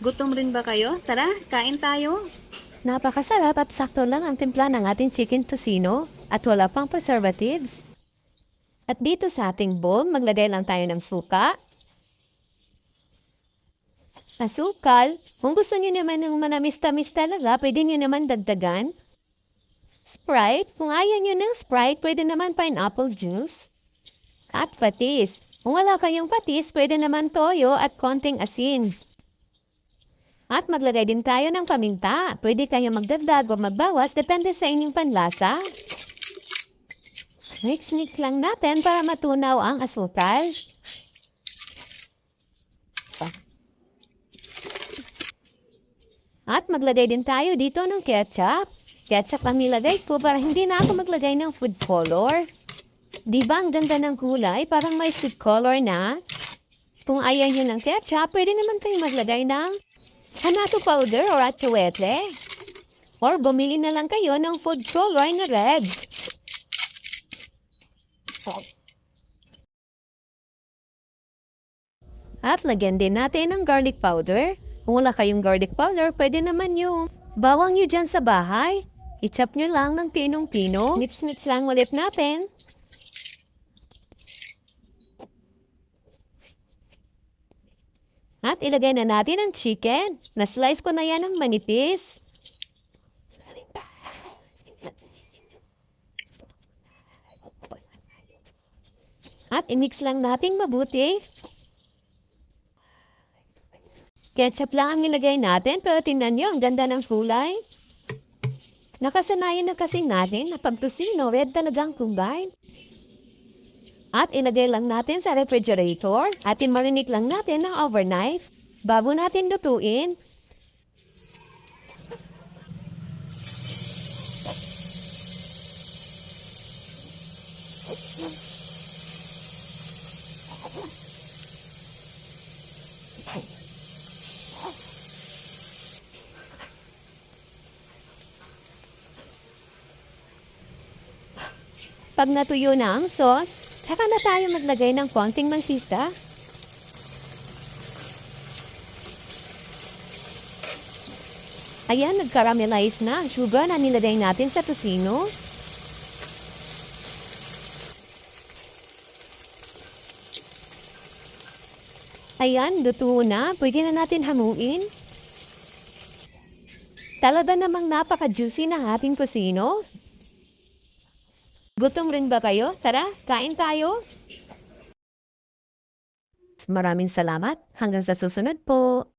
Gutom rin ba kayo? Tara, kain tayo. Napakasarap at sakto lang ang timpla ng ating chicken tocino at wala pang preservatives. At dito sa ating bowl, maglagay lang tayo ng suka, asukal. Kung gusto niyo naman ng manamis-tamis talaga, pwede niyo naman dagdagan. Sprite, kung ayaw niyo ng Sprite, pwede naman pineapple juice. At patis. Kung wala kayong patis, pwede naman toyo at konting asin. At maglagay din tayo ng paminta. Pwede kayo magdagdag o magbawas, depende sa inyong panlasa. Mix-mix lang natin para matunaw ang asukal. At maglagay din tayo dito ng ketchup. Ketchup ang nilagay ko para hindi na ako maglagay ng food color. Di ba ang ganda ng kulay? Parang may food color na. Kung ayaw nyo ng ketchup, pwede naman tayo maglagay ng hanato powder or atsuete. Or bumili na lang kayo ng food color na red. At lagyan din natin ng garlic powder. Kung wala kayong garlic powder, pwede naman yung bawang nyo dyan sa bahay. I-chop nyo lang ng pinong-pino. Mix-mix lang ulit natin. At ilagay na natin ang chicken. Na-slice ko na yan ng manipis. At i-mix lang natin mabuti. Ketchup lang ang nilagay natin, pero tingnan nyo, ang ganda ng kulay. Nakasanayan na kasi natin na pag tocino, red talaga ang kulay. At ilagay lang natin sa refrigerator at i-marinate lang natin ng overnight bago natin lutuin. Pag natuyo na ang sauce, saka na tayo maglagay ng konting mantika. Ayan, nag-caramelize na ang sugar na nilagay natin sa tocino. Ayan, luto na. Pwede na natin hamuin. Talaga namang napaka-juicy ng ating tocino. Gutom rin ba kayo? Tara, kain tayo. Maraming salamat. Hanggang sa susunod po.